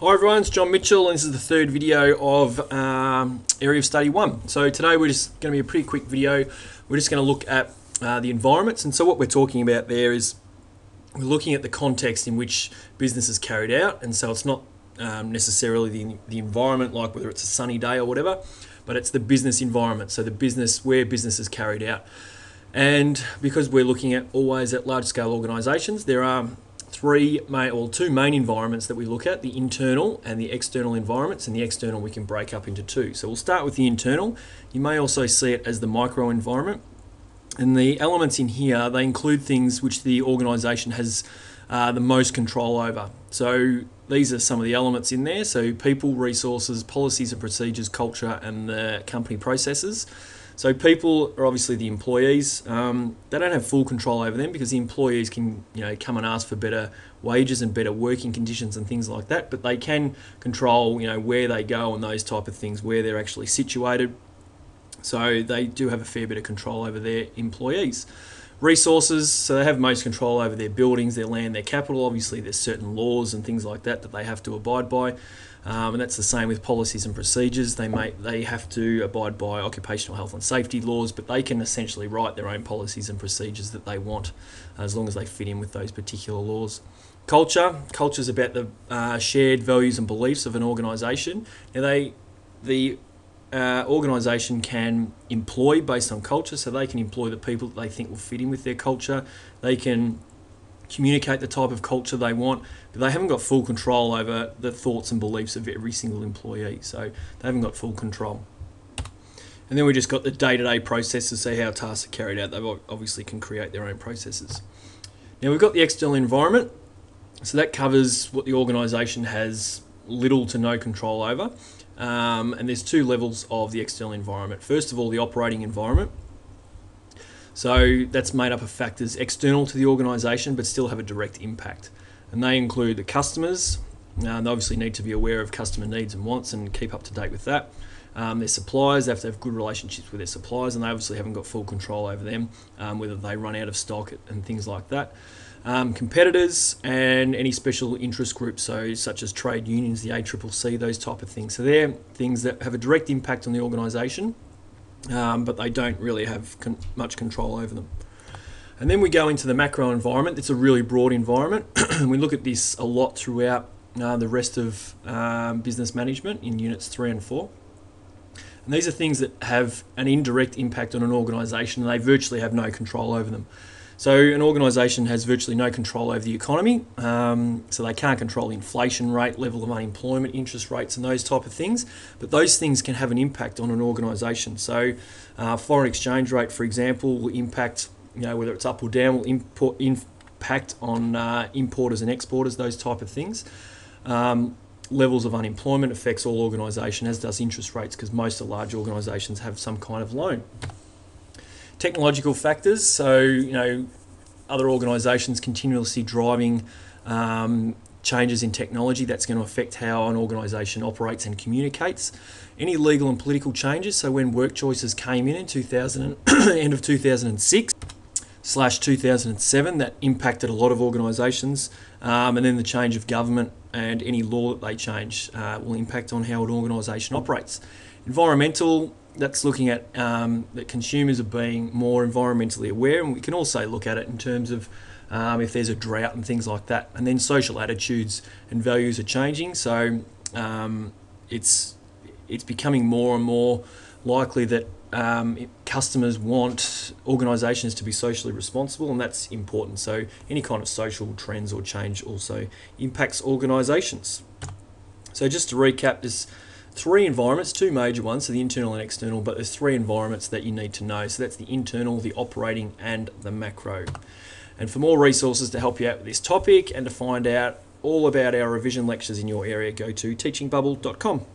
Hi everyone, it's John Mitchell and this is the third video of Area of Study 1. So today we're just going to be a pretty quick video. We're just going to look at the environments, and so what we're talking about there is we're looking at the context in which business is carried out, and so it's not necessarily the environment, like whether it's a sunny day or whatever, but it's the business environment, so the business, where business is carried out. And because we're looking at always at large scale organisations, there are two main environments that we look at: the internal and the external environments, and the external we can break up into two. So we'll start with the internal. You may also see it as the micro environment, and the elements in here, they include things which the organisation has the most control over. So these are some of the elements in there: so people, resources, policies and procedures, culture, and the company processes. So people are obviously the employees. They don't have full control over them because the employees can, come and ask for better wages and better working conditions and things like that. But they can control, where they go and those type of things, where they're actually situated. So they do have a fair bit of control over their employees. Resources, so they have most control over their buildings, their land, their capital. Obviously, there's certain laws and things like that they have to abide by. And that's the same with policies and procedures. They have to abide by occupational health and safety laws, but they can essentially write their own policies and procedures that they want, as long as they fit in with those particular laws. Culture is about the shared values and beliefs of an organisation. Now the organisation can employ based on culture, so they can employ the people that they think will fit in with their culture. They can communicate the type of culture they want, but they haven't got full control over the thoughts and beliefs of every single employee, so they haven't got full control. And then we just got the day-to-day processes, so how tasks are carried out. They obviously can create their own processes. Now we've got the external environment, so that covers what the organisation has little to no control over. And there's two levels of the external environment. First of all, the operating environment. So that's made up of factors external to the organisation but still have a direct impact. And they include the customers. They obviously need to be aware of customer needs and wants and keep up to date with that. Their suppliers, they have to have good relationships with their suppliers, and they obviously haven't got full control over them, whether they run out of stock and things like that. Competitors and any special interest groups, so such as trade unions, the ACCC, those type of things. So they're things that have a direct impact on the organisation, but they don't really have much control over them. And then we go into the macro environment. It's a really broad environment. We look at this a lot throughout the rest of business management in units 3 and 4. And these are things that have an indirect impact on an organisation, and they virtually have no control over them. So an organisation has virtually no control over the economy, so they can't control the inflation rate, level of unemployment, interest rates and those type of things, but those things can have an impact on an organisation. So foreign exchange rate, for example, will impact, whether it's up or down, will impact on importers and exporters, those type of things. Levels of unemployment affects all organisations, as does interest rates, because most of large organisations have some kind of loan. Technological factors, so other organisations continuously driving changes in technology. That's going to affect how an organisation operates and communicates. Any legal and political changes, so when work choices came in end of 2006/2007, that impacted a lot of organisations, and then the change of government and any law that they change will impact on how an organisation operates. Environmental, that's looking at that consumers are being more environmentally aware, and we can also look at it in terms of if there's a drought and things like that. And then social attitudes and values are changing, so it's becoming more and more likely that customers want organisations to be socially responsible, and that's important. So any kind of social trends or change also impacts organisations. So just to recap, there's 3 environments, 2 major ones, so the internal and external, but there's 3 environments that you need to know. So that's the internal, the operating and the macro. And for more resources to help you out with this topic and to find out all about our revision lectures in your area, go to teachingbubble.com.